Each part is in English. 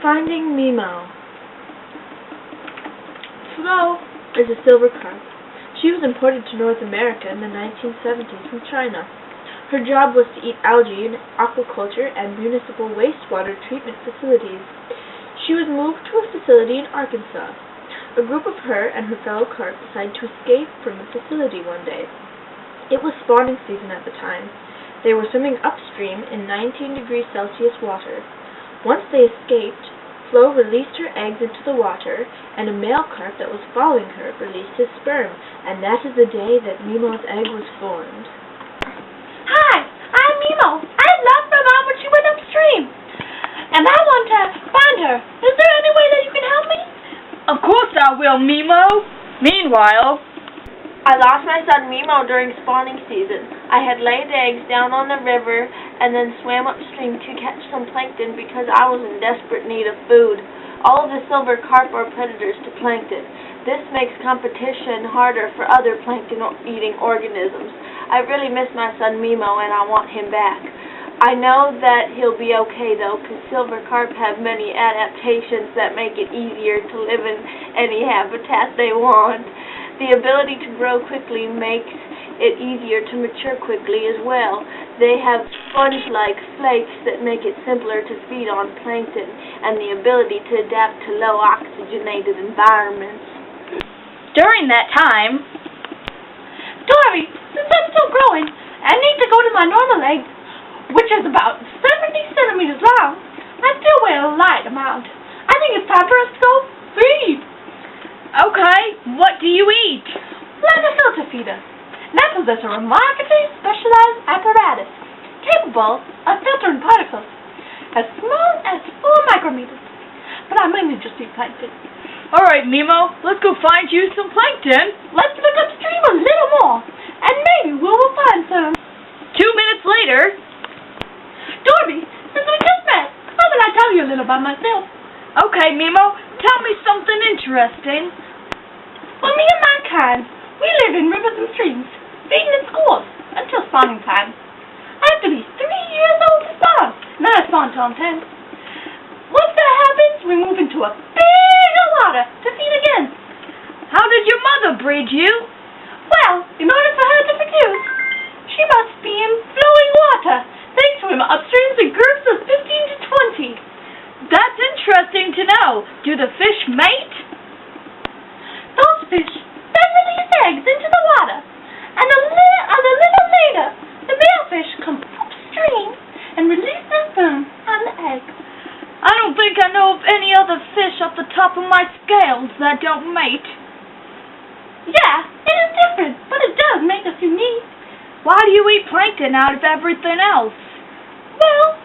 Movie-Finding Memo. Flo is a silver carp. She was imported to North America in the 1970s from China. Her job was to eat algae in aquaculture and municipal wastewater treatment facilities. She was moved to a facility in Arkansas. A group of her and her fellow carp decided to escape from the facility one day. It was spawning season at the time. They were swimming upstream in 19 degrees Celsius water. Once they escaped, Flo released her eggs into the water, and a male carp that was following her released his sperm, and that is the day that Nemo's egg was formed. Hi, I'm Nemo. I left my mom when she went upstream, and I want to find her. Is there any way that you can help me? Of course I will, Nemo. Meanwhile, I lost my son Memo during spawning season. I had laid eggs down on the river and then swam upstream to catch some plankton because I was in desperate need of food. All of the silver carp are predators to plankton. This makes competition harder for other plankton-eating organisms. I really miss my son Memo and I want him back. I know that he'll be okay though, because silver carp have many adaptations that make it easier to live in any habitat they want. The ability to grow quickly makes it easier to mature quickly as well. They have sponge-like flakes that make it simpler to feed on plankton, and the ability to adapt to low oxygenated environments. during that time, Dory, since I'm still growing, I need to go to my normal egg, which is about 70 centimeters long. I still weigh a light amount. I think it's time for us to go feed. okay, what do you eat? Like a filter feeder. That possesses a remarkably specialized apparatus capable of filtering particles as small as 4 micrometers. But I mainly just eat plankton. Alright, Nemo, let's go find you some plankton. Let's look upstream a little more, and maybe we will find some. 2 minutes later. Dorby, since we just met, how about I tell you a little about myself? Okay, Nemo, tell me something interesting. Well, me and my kind, we live in rivers and streams, feeding in schools until spawning time. I have to be 3 years old to spawn, and then I spawn till I'm 10. Once that happens, we move into a bigger water to feed again. How did your mother breed you? Well, in order for her to produce, she must be in flowing water. They swim upstream in groups of 15 to 20. That's interesting to know. Do the fish mate? Those fish then release eggs into the water, and a little later, the male fish come upstream and release their sperm on the egg. I don't think I know of any other fish off the top of my scales that don't mate. Yeah, it is different, but it does make us unique. Why do you eat plankton out of everything else? Well,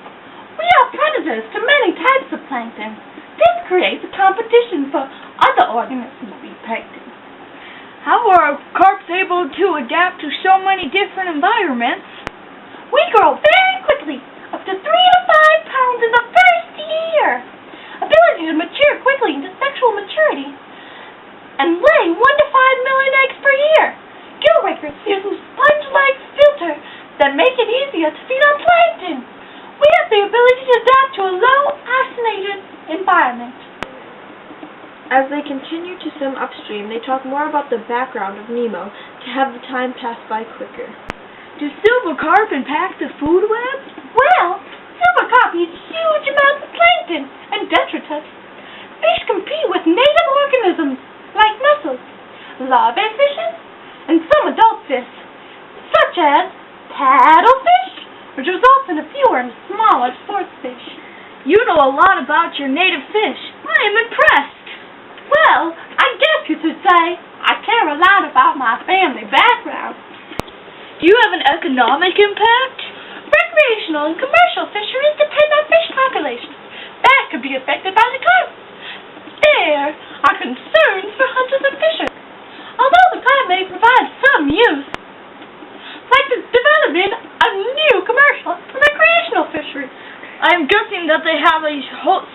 we are predators to many types of plankton. This creates a competition for other organisms to eat plankton. How are carps able to adapt to so many different environments? We grow very quickly, up to 3 to 5 pounds in the first year. Ability to mature quickly into sexual maturity, and lay 1 to 5 million eggs per year. Gill rakers use sponge-like filter that make it easier to feed on plankton. We have the ability to adapt to a low oxygenated environment. As they continue to swim upstream, they talk more about the background of Nemo to have the time pass by quicker. Do silver carp impact the food web? Well, silver carp eats huge amounts of plankton and detritus. Fish compete with native organisms like mussels, larvae fishes, and some adult fish, such as paddlefish, which results in a fewer and smaller sports fish. You know a lot about your native fish. I am impressed. Well, I guess you could say I care a lot about my family background. Do you have an economic impact? Recreational and commercial fisheries depend on fish populations. That could be affected by the carp. There are concerns for hunters and fishers. Although the carp may provide some use, like the development of new commercial and recreational fisheries. I'm guessing that they have a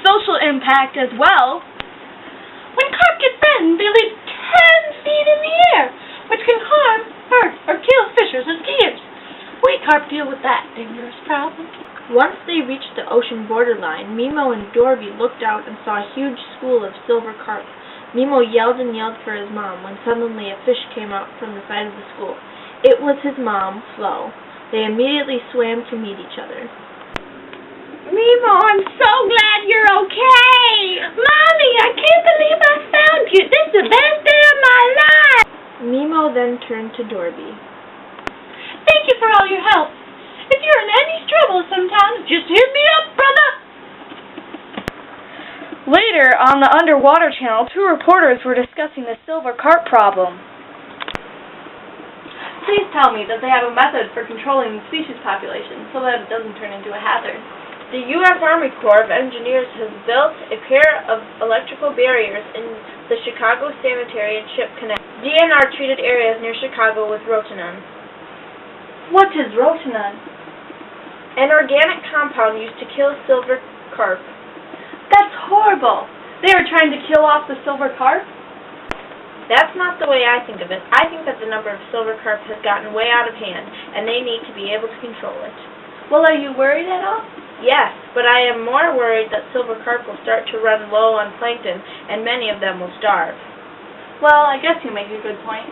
social impact as well. When carp get threatened, they leap 10 feet in the air, which can harm, hurt, or kill fishers and skiers. We carp deal with that dangerous problem. Once they reached the ocean borderline, Mimo and Dorby looked out and saw a huge school of silver carp. Mimo yelled and yelled for his mom when suddenly a fish came out from the side of the school. It was his mom, Flo. They immediately swam to meet each other. Mimo, I'm so glad you're okay! Mommy, I can't believe I found you! This is the best day of my life! Mimo then turned to Dorby. Thank you for all your help. If you're in any trouble sometimes, just hit me up, brother! Later, on the underwater channel, 2 reporters were discussing the silver carp problem. Please tell me that they have a method for controlling the species population so that it doesn't turn into a hazard. The U.S. Army Corps of Engineers has built a pair of electrical barriers in the Chicago Sanitary and Ship Canal, DNR-treated areas near Chicago with rotenone. What is rotenone? An organic compound used to kill silver carp. That's horrible. They are trying to kill off the silver carp? That's not the way I think of it. I think that the number of silver carp has gotten way out of hand, and they need to be able to control it. Well, are you worried at all? Yes, but I am more worried that silver carp will start to run low on plankton, and many of them will starve. Well, I guess you make a good point.